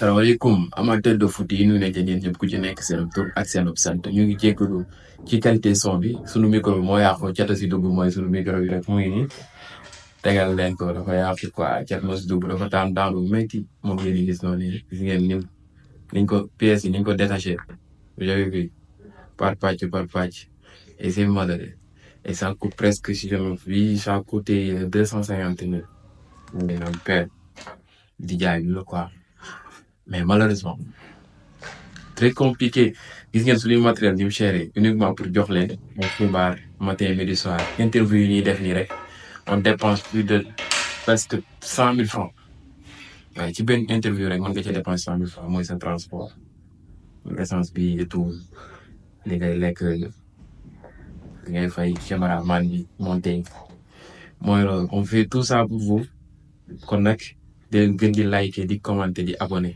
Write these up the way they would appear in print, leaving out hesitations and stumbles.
salaamaaleykum amateur de foot yi ñu ne ñeen ñëpp ku ci nekk seen tur ak seen sant ñu ngi jégalu ci qualité son bi sunu micro bi moo yàqu cata si dugg mooy sunu micro bi rek mu ngi nii tegal leen ko dafa yàqu quoi cat moo si dugg dafa daan lu métti moom ngeen di gis noonu gis ngeen niñ ko pièces yi niñ ko détaché vous avez vu par pàcc et c'est malheureux et ça coûte presque si je me fie ça a coûté 250 000 mais nag père di jaay bi la quoi. Mais malheureusement très compliqué gis ngeen suñuy matériel ni mu chéré uniquement pour jox leen ay xibaar matin midi soir interview yi ñuy def nii rek on dépense plus de presque 100 000 francs waaye ci benn interview rek mën nga ci dépense 100 000 francs mooy sa transport essence bi et tout li ngay lekk li ngay fay caméraman bi monté mooy loolu on fait tout ça pour vous kon nag di leen gën di liker di commenter di abonner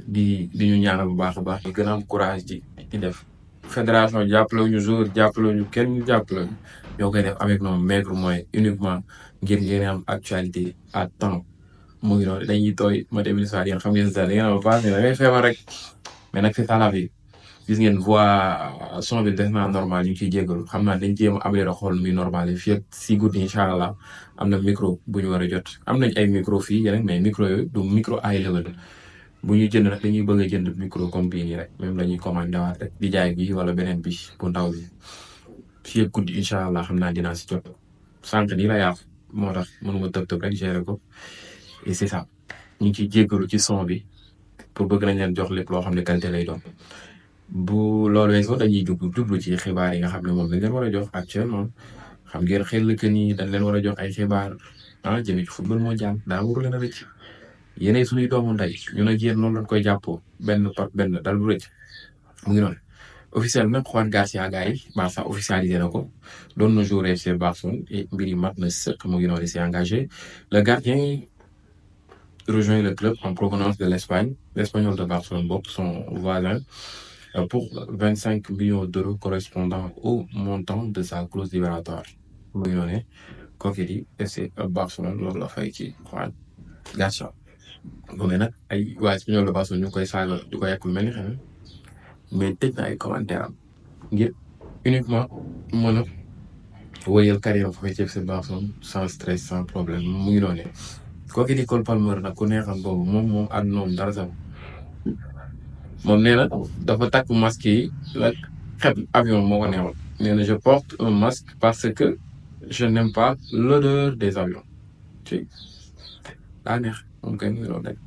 di ñu ñaanal bu baax a baax di gën a am courage di def fédération jàppale ñu jour jàppale ñu kenn ñu jàppale ñoo koy def avec nos maigres moyens uniquement ngir ngeen am actualité à temps mu ngi noonu dañuy tooy ma dem ministère yéen xam ngeen da ngeen am baax da ngay feebar rek mais nag c'est ça la vie gis ngeen voix son bi def naa normal ñu ngi ciy jégalu xam naa dañ jéem a améliorer xool muy normal fii ak si guddi incha allah am na micro bu ñu war a jot am nañ ay micro fii yeneen mais micro yooyu du micro high level bu ñu jënd nag dañuy bëgg a jënd micro comme bii nii rek même la ñuy commandé waat rek di jaay bi wala beneen bi bu ndaw bi fii ak guddi incha allah xam naa dinaa si jot sànq nii la yàqu moo tax mënuma tëb rek gérer ko et c'est ça ñu ngi ciy jégalu ci son bi pour bëgg nañ leen jox lépp loo xam ne qualité lay doon. bu loolu weesoo dañuy jublu ci xibaar yi nga xam ne moom dañ leen war a jox actuellement xam ngeen xel que ni dañ leen war a jox ay xibaar jëmee ci football mondial daa waru leen a rëcc yéenay suñuy doomu ndey ñu ne yéen noonu lañ koy jàppoo benn par benn dal bu rëcc mu ngi noonu officiel nag Juan Garcia gars yi Barça officialisé na ko doon na jouer FC Barcelone et mbir yi mat na sëkk mu ngi noonu s'est engagé le gardien rejoint le club en provenance de l'Espagne l'Espagnol de Barcelone bokk son voisin pour 25 millions d'euros correspondant au montant de sa clause libératoire mu ngi noonu kooku di FC Barcelone loolu la fay ci Juan Garcia mais nag ay waa Espagnol de Barcelone ñu ngi koy saaga di ko yàqul mel ni xel mais tëj na ay commentaire am ngir uniquement mën a wéyal carrière foofu ci FC Barcelone sans stress sans problème mu ngi noonu kooku di Cole Palmer nag ku neexam boobu moom àddunoom dara sax moom nee na dafa takk masque yi nag xet avion moo ko neexoon nee na je porte un masque parce que je n'aime pas l'odeur des avions ci daa neex moom kay mu ngi noonu rek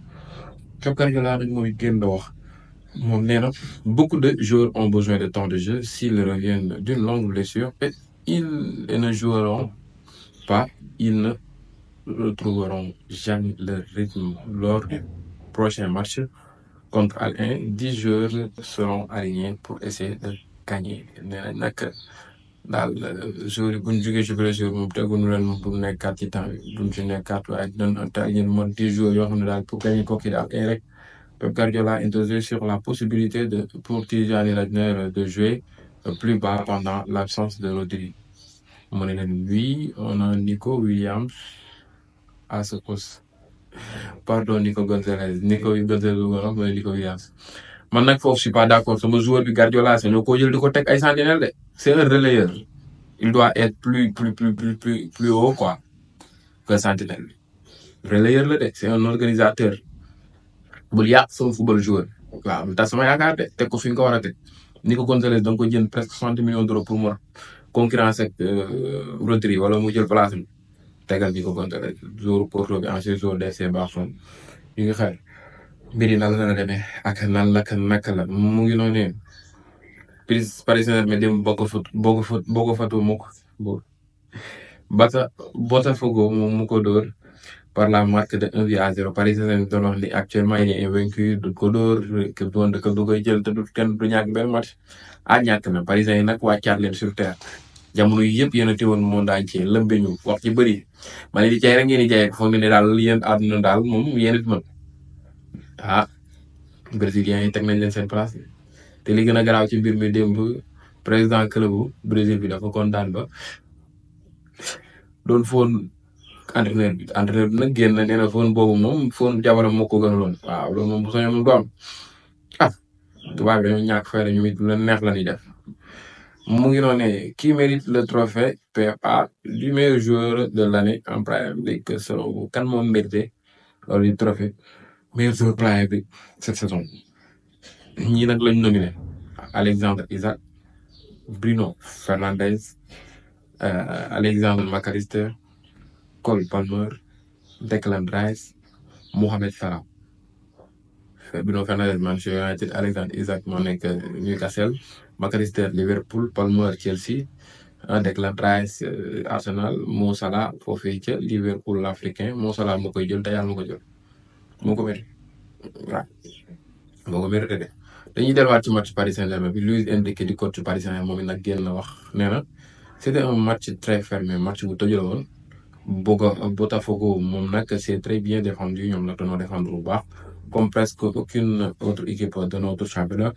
Pep Guardiola nag mooy génn da wax moom nee na beaucoup de joueurs ont besoin de temps de jeu s'ils reviennent d'une longue blessure et ils ne joueront pas ils ne retrouveront jamais leur rythme lors du prochain match contre Al Ahly 10 joueurs seront alignés pour essayer de gagner nee na nag daal joueurs yi bu ñu jógee ci blessure moom teguñu leen moom pour nekkaat ci temps bi bu ñu ci nekkaat waaye dinañ te yéen mën 10 joueurs yoo xam ne daal pour gagner kooku daal ay rek Pep Guardiola interrogé sur la possibilité pour Tijani Ladner de jouer plus bas pendant l'absence de Rodri mu ne leen oui on a Nico Williams à ce poste pardon Nico Gonzalez mooy Nico Williams man nag foofu je suis pas d'accord sama joueur bi Guardiola c'est ñoo ko jël di ko teg ay sentinelle de c'est un relayeur il doit être plus haut quoi que sentinelle bi relayeur la de c'est un organisateur bul yàq sama football joueur waaw lu tax sama yaakaar de teg ko fi nga ko war a teg Nico Gonzalez da nga ko jënd presque 60 millions d'euros pour mu concurrence ak Rodri wala mu jël place am tegal Nico Gonzalez joueur Porto bi ancien joueur de FC Barcelone ñu ngi xel mbir yi nan la demee ak nan la naka la mu ngi noonu Paris Saint-Germain dem boo ko fatu mu ko Botafogo moom mu ko dóor par la marque de 1-0 Paris Saint-Germain doon wax ni actuellement il est invaincu du ko dóor que doon de du koy jël te du kenn du ñàkk benn match ñàkk na Paris Saint-Germain nag wàccaat leen sur terre jamono yi yëpp yéen a teewoon monde entier lëmbe ñu wax ci bëri ma ne di jaay rek ngeen di jaay foog ne daal yéen àdduna daal moom yéen it mën brésiliens yi teg nañ leen seen place te li gën a garaaw ci mbir mi démb président club bu Brésil bi dafa kontaan ba doon foon entraîneur bi nag génn nee na phone boobu moom phone jabaram moo ko gënaloon waaw loolu moom bu soñoon moom du am ah tubaab bi dañoo ñàkk fay ñu it lu neex la ñuy def mu ngi noonu qui mérite le trophée PFA du meilleur joueur de l'année en Premier League selon vous kan moo mérité loolu di trophée meilleur joueur Premier League cette saison ñii nag lañ nominé Alexandre Isak Bruno Fernandes Alexandre McAllister Cole Palmer Declan Rice Mohamed Salah Bruno Fernandes Manchester United Alexandre Isak moo nekk Newcastle McAllister Liverpool Palmer Chelsea Declan Rice Arsenal Mo Salah foofee ca Liverpool l'Africain Mo Salah moo koy jël te yàlla moo ko jël moo ko mérité waaw moo ko mérité de dañuy delluwaat ci match Paris Saint-Germain bi Luis Enrique di coach Paris Saint-Germain moom it nag génn na wax nee na c'était un match très fermé match bu tëju la woon Botafogo moom nag c'est très bien défendu ñoom nag dañoo défendre bu baax comme presque aucune autre équipe de notre championnat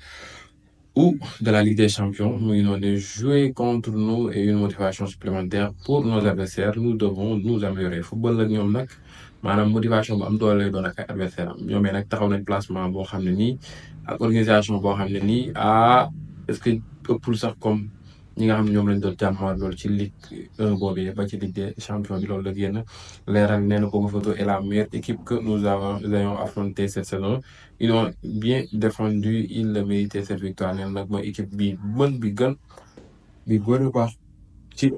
ou de la Ligue des Champions. Nous avons joué contre nous et une motivation supplémentaire pour nos adversaires. Nous devons nous améliorer. Football la ñoom nag maanaam motivation bu am doole lay doon ak ay adversaire am ñoom nag taxaw nañ placement boo xam ne nii ak organisation boo xam ne nii est-ce que ëppul sax comme ñi nga xam ne ñoom lañ doon jàmmaar loolu ci Ligue 1 boobu ba ci Ligue des Champions bi loolu la génn leeral nee na Bogo Photo est la meilleure équipe que nous ayons affronté cette saison. Ils ont bien défendu ils le méritaient cette victoire nee na nag mooy équipe bi mën bi gën a baax ci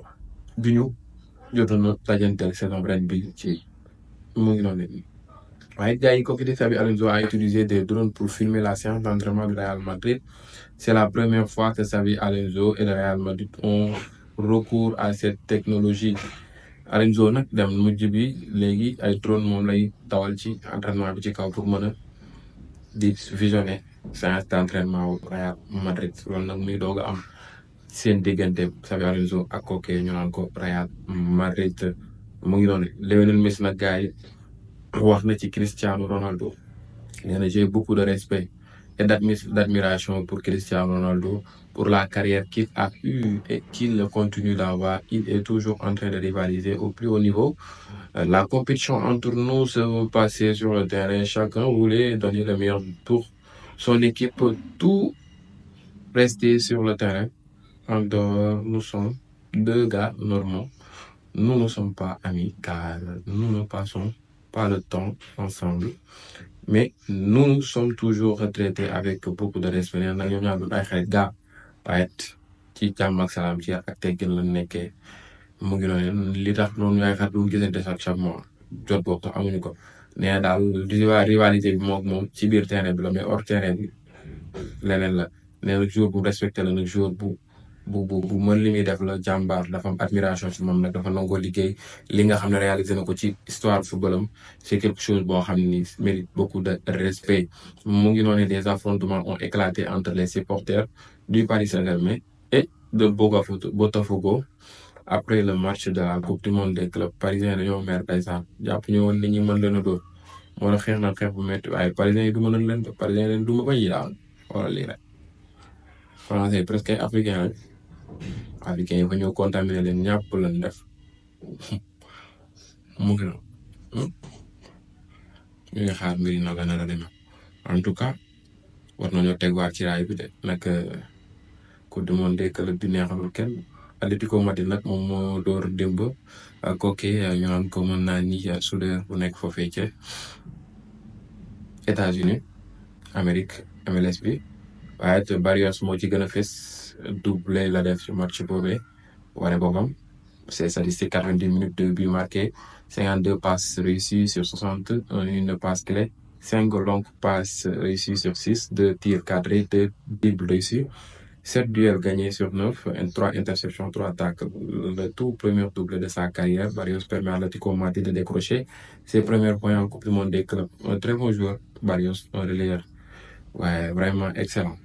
bi ñu jotoon na dajanteel saison ren bi ci mu ngi noonu leen waaye gars yi kooku di Xabi Alonso a utilisé des drones pour filmer la séance d'entraînement du Real Madrid. C'est la première fois que Xabi Alonso et le Real Madrid ont recours à cette technologie. Alonso nag dem mujj bi léegi ay drone moom lay dawal ci entraînement bi ci kaw pour mën a di visionner séance d'entraînement au Real Madrid loolu nag muy doog a am seen diggante Xabi Alonso ak kooku ñu naan ko Real Madrid mu ngi noonu Lionel Messi nag gars yi wax na ci Cristiano Ronaldo nee na j'ai beaucoup de respect et d'admiration pour Cristiano Ronaldo pour la carrière qu'il a eue et qu'il continue d'avoir. Il est toujours en train de rivaliser au plus haut niveau. La compétition entre nous se passait sur le terrain. Chacun voulait donner le meilleur pour son équipe. Tout restait sur le terrain. En dehors, nous sommes deux gars normaux. Nous ne sommes pas amis car nous ne passons pas le temps ensemble. Mais nous sommes toujours retraités avec beaucoup de respect. Nous avons ay xarit gaa waaye ci jàmm ak salaam ci ak teggin la nekkee mu ngi noonu li tax noonu ay xarit bu gisante chaque mois jot boobu tax amuñu ko nee na daal rivalité bi moom ci biir terrain bi la mais hors terrain bi leneen la nee na jour bu respecté la nag jour bu mën li muy def la jàmbaar dafa am admiration ci moom nag dafa nangoo liggéey li nga xam ne réalisé na ko ci histoire footballam c'est quelque chose boo xam ni mérite beaucoup de respect mu ngi noonu des affrontements ont éclaté entre les supporters du Paris Saint-Germain et de Botafogo après le match de la Coupe du Monde des clubs parisiens dañoo mer ndeysaan jàpp ñu woon nit ñi mën leen a dóor moo tax xeex na xeex bu métti waaye parisiens yi du mën leen parisiens leen duma ba yi daal wala lii rek français presque africain rek africain yi fa ñëw contaminé leen ñàpp lañ def mu ngi noonu ñu ngi xaar mbir yi naka la demee en tout cas war nañoo tegwaat ci raay bi de nag Coupe du Monde des clubs bi neexalul kenn Atlético Madrid nag moom moo door démb kooke ñu naan ko mën naa ni soudeur bu nekk foofee ca États-Unis Amérique MLS bi waaye it Barrios moo ci gën a fës doublé la def ci match boobee wane boppam c'est statistique 90 minutes de but marqué 52 passes réussies sur 60 une passe clé 5 longues passes réussies sur 6 2 tirs cadrés 2 dribbles réussis 7 duels gagnés sur 9 et 3 interceptions 3 attaques. Le tout premier doublé de sa carrière, Barrios permet à l'Atlético Madrid de décrocher ses premiers points en Coupe du Monde des clubs. Un très bon joueur, Barrios, un relayeur. Ouais, vraiment excellent.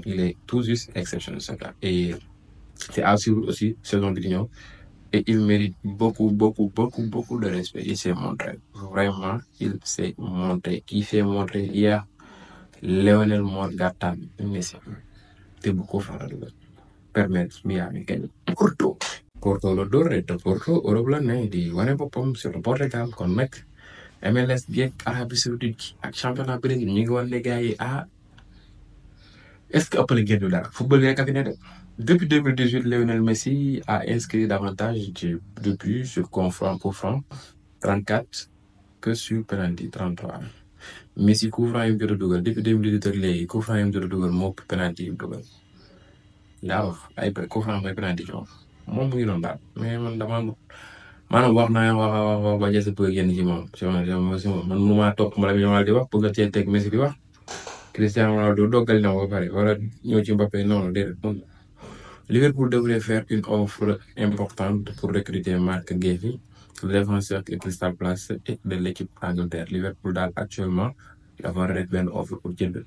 Il est tout juste exceptionnel, ce gars. Et c'est à suivre aussi, saison de l'Union. Et il mérite beaucoup de respect. Il s'est montré. Vraiment, il s'est montré. Qui s'est montré hier, Lionel Morgatan, Messi. Te beaucoup faral la permettre Miami gagne Porto Porto la dóor te Porto Europe la ne di wane boppam sur le Portugal kon nag MLS bi ak Arabie Saoudite gi ak championnat Brésil ñu ngi wan ne gars yi est-ce que ëppale ngeen ñu dara football bi rek a fi ne de. Depuis 2018, Lionel Messi a inscrit davantage de buts sur coup franc 34 que sur penalty 33. Messi coup franc yi mu jot a dugal depuis 2018 ak léegi coup franc yi mu jot a dugal moo ëpp penalty yi mu dugal. daa wax ay coup franc mooy penalty ci moom mu ngi doon daal mais man maanaam wax naa wax ba jëse bëgg génn ci moom man mënumaa topp ma la ñu di wax bëgg a cee teg Messi di wax Cristiano Ronaldo doggal na ba pare wala ñëw ci Mbappé non déedéet. Liverpool devrait faire une offre importante pour recruter Marc Guehi, le défenseur de Crystal Palace et de l'équipe d'Angleterre. Liverpool daal actuellement dafa def benn offre pour jënd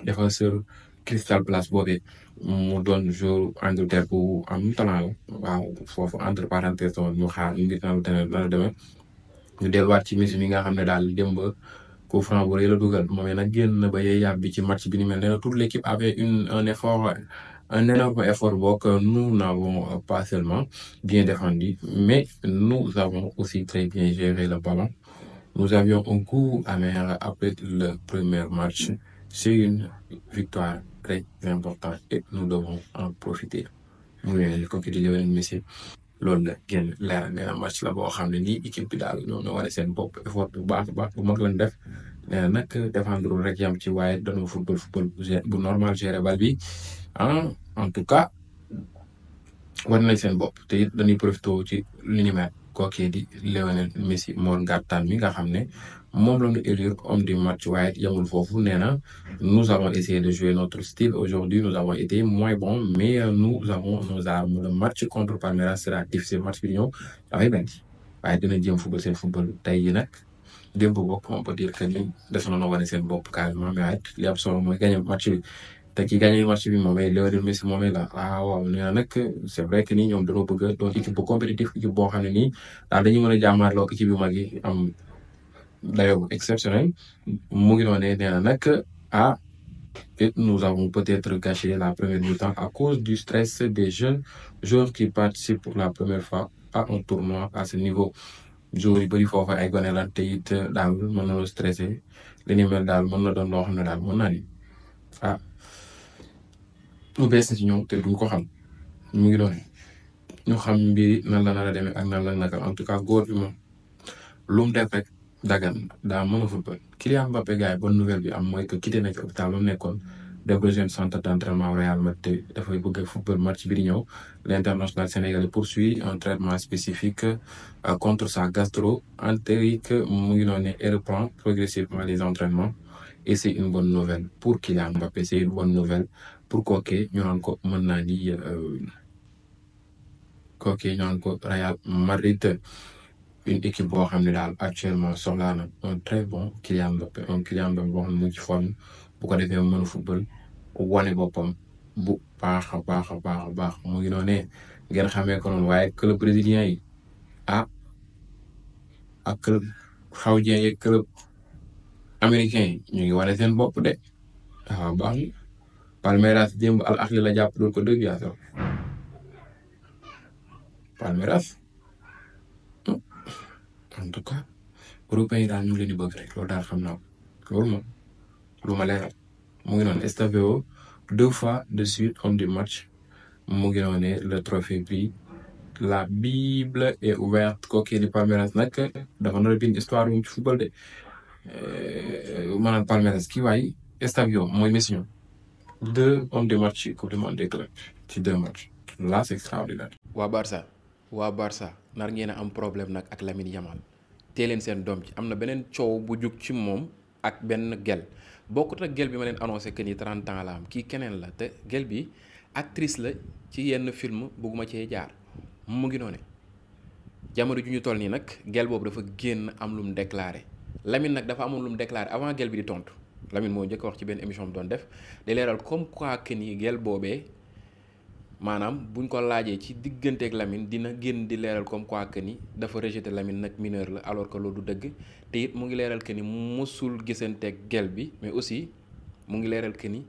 défenseur Crystal Palace boobee mu doon joueur Angleterre bu am talent la waaw foofu entre parenthèses ñu xaar ñu ngi dana demee ñu delluwaat ci Messi mi nga xam ne daal démb coup franc bu rëy la dugal moom nag génn na ba yee yàbbi ci match bi ni mel ne toute l'équipe avait un énorme effort que nous n'avons pas seulement bien défendu, mais nous avons aussi très bien géré le ballon. Nous avions un coup amer après le premier match. C'est une victoire très importante et nous devons en profiter. Comme tu disais, Messi, loolu la génn leeral nee na match la boo xam ne nii équipe bi daal ñoo wane seen bopp effort bu baax bu mag lañ def nee na nag défendre rek yam ci waaye dañoo football bu normal gérer bal bi en tout cas war nañ seen bopp te it dañuy profité ci li ni mel kookee di Lionel Messi moo gàttaan mi nga xam ne moom la ñu élire homme du match waaye yamul foofu nee na nous avons essayé de jouer notre style aujourd'hui nous avons été moins bons mais nous avons nos armes le match contre Palmeiras sera difficile match bi di ñëw dafay metti waaye dina jéem football seen football tey yi nag démb bokk on peut dire que ni des na wane seen bopp carrément mais waaye li am solo mooy gagné match bi te ki gagné match bi moomay Lionel Messi moomay la waaw nee na nag c'est vrai que ni ñoom dañoo bëgg a doon équipe bu compétitif équipe boo xam ne nii daal dañuy mën a jàmmaarloo équipe yu mag yi am dayoo exceptionnel mu ngi doon nee na nag et nous avons peut-être gâché la première mi-temps à cause du stress des jeunes joueurs qui participent pour la première fois à un tournoi à ce niveau. joueurs yu bëri foofu ay gone la te it daal mën na stressé li ni mel daal mën na doon loo xam ne daal mën naa ni lu bees ci ñoom te duñ ko xam mu ngi doon ñu xam mbiri nan la nar a demee ak nan la naka en tout cas góor bi moom lu mu def rek dagan daa mën a football. Kylian Mbappé gars yi bonne nouvelle bi am mooy que quitté na ci hôpital ba mu nekkoon dem rejoindre centre d'entraînement Real Madrid te dafay bëgg a football match bi di ñëw l'international sénégalais poursuit un traitement spécifique contre sa gastro-entérite mu ngi doon et reprend progressivement les entraînements et c'est une bonne nouvelle pour Kylian Mbappé c'est une bonne nouvelle pour kookee ñu naan ko mën naa ni kookee ñu naan ko Real Madrid une équipe boo xam ne daal actuellement soxlaa na un très bon Kylian Mbappé boo xam ne mu ngi ci forme bu ko defee mën a football wane boppam bu baax a baax mu ngi noonu ngeen xamee ko noonu waaye club brésilien yi ak club saoudien yi club américain yi ñu ngi wane seen bopp de waaw baax na Palmeiras démb Al Ahly la jàpp doon ko 2-0 Palmeiras en tout cas européens yi daal ñu ngi leen di bëgg rek loolu daal xam naa ko loolu moom lu ma leeral mu ngi noonu Estácio 2 fois de suite homme du match mu ngi noonu le trophée bi la Bible est ouverte kooku di Palmeiras nag dafa nar a bind histoire ci football de maanaam Palmeiras kii waaye Estácio mooy Messi 2 hommes du match coupe du monde des clubs ci 2 matchs là c'est extraordinaire. waa Barça nar ngeen a am problème nag ak Lamine Yamal tee leen seen doom ci am na beneen coow bu jug ci moom ak benn gel bokkut ak gel bi ma leen annoncé que ni 30 ans la am kii keneen la te gel bi actrice la ci yenn film bëgguma cee jaar mu ngi noone jamono ju ñu toll nii nag gel boobu dafa génn am lu mu déclaré Lamine nag dafa amoon lu mu déclaré avant gel bi di tontu Lamine moo njëkk wax ci benn émission bi doon def di leeral comme quoi que ni gel boobee maanaam buñ ko laajee ci digganteeg Lamine dina génn di leeral comme quoi que ni dafa rejeté Lamine nag mineur la alors que loolu du dëgg te it mu ngi leeral que ni mosul gisanteeg gel bi mais aussi mu ngi leeral que ni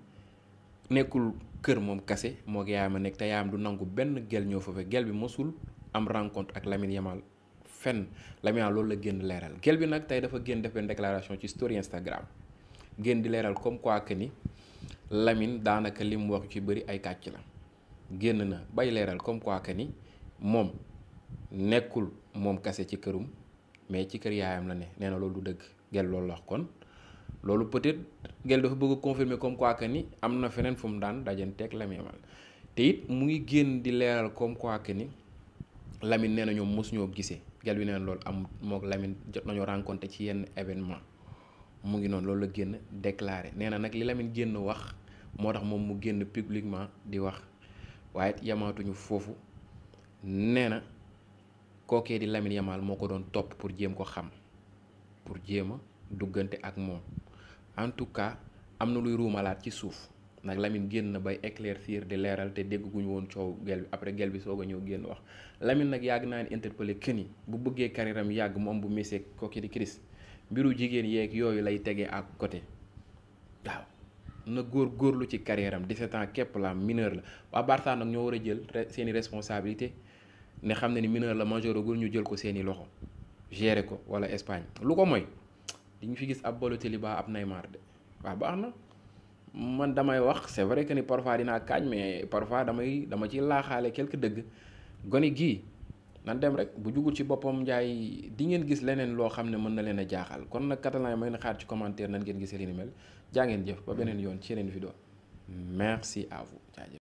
nekkul kër moom kase moo yaayam a nekk te yaayam du nangu benn gel ñëw fa fekk gel bi mosul am rencontre ak Lamine Yamal fenn. Lamine Yamal loolu la génn leeral. Gel bi nag tey dafa génn def benn déclaration ci story Instagram génn di leeral comme quoi que ni Lamine daanaka li mu wax ci bëri ay kàcc la. génn na bay leeral comme quoi que ni moom nekkul moom kase ci kërum mais ci kër yaayam la ne nee na loolu du dëgg. Gel loolu wax kon loolu peut-être Gel dafa bëgg a confirmer comme quoi que ni am na feneen fu mu daan dajanteeg Lamine Yamal te it mu ngi génn di leeral comme quoi que ni Lamine nee na ñoom mosuñoo gisee. Gel bi nee na loolu am mook Lamine jot nañoo rencontré ci yenn événement mu ngi noonu loolu la génn déclaré nee na nag li Lamine génn wax moo tax moom mu génn publiquement di wax waaye yamaatuñu foofu nee na kookee di Lamine Yamal moo ko doon topp pour jéem ko xam pour jéem a duggante ak moom en tout cas am na luy ruumalaat ci suuf nag Lamine génn na bay éclaircir di leeral te dégguñu woon coow Gel bi après Gel bi soog a ñëw génn wax Lamine nag yàgg naa ne interpellé këni bu bëggee carrière am yàgg mu am bu Messi kooki di Chris mbiru jigéen yeeg yooyu lay tegee à côté waaw na góorlu ci carrière am 17 ans képp la mineur la waa Barça nag ñoo war a jël seeni responsabilité ne xam ne ni mineur la majeuragul ñu jël ko seeni loxo gérer ko wala Espagne lu ko mooy di ñu fi gis ab Balotelli ba ab Neymar de waaw baax na man damay wax c'est vrai que ni parfois dinaa kaañ mais parfois dama ci laaxaale quelque dëgg gone gii nan dem rek bu jugul ci boppam njaay di ngeen gis leneen loo xam ne mën na leen a jaaxal kon nag Catalan yi may na xaar ci commentaire nan ngeen gisee li ni mel jaa ngeen jëf ba beneen yoon ci yeneen vidéo merci à vous jaajëf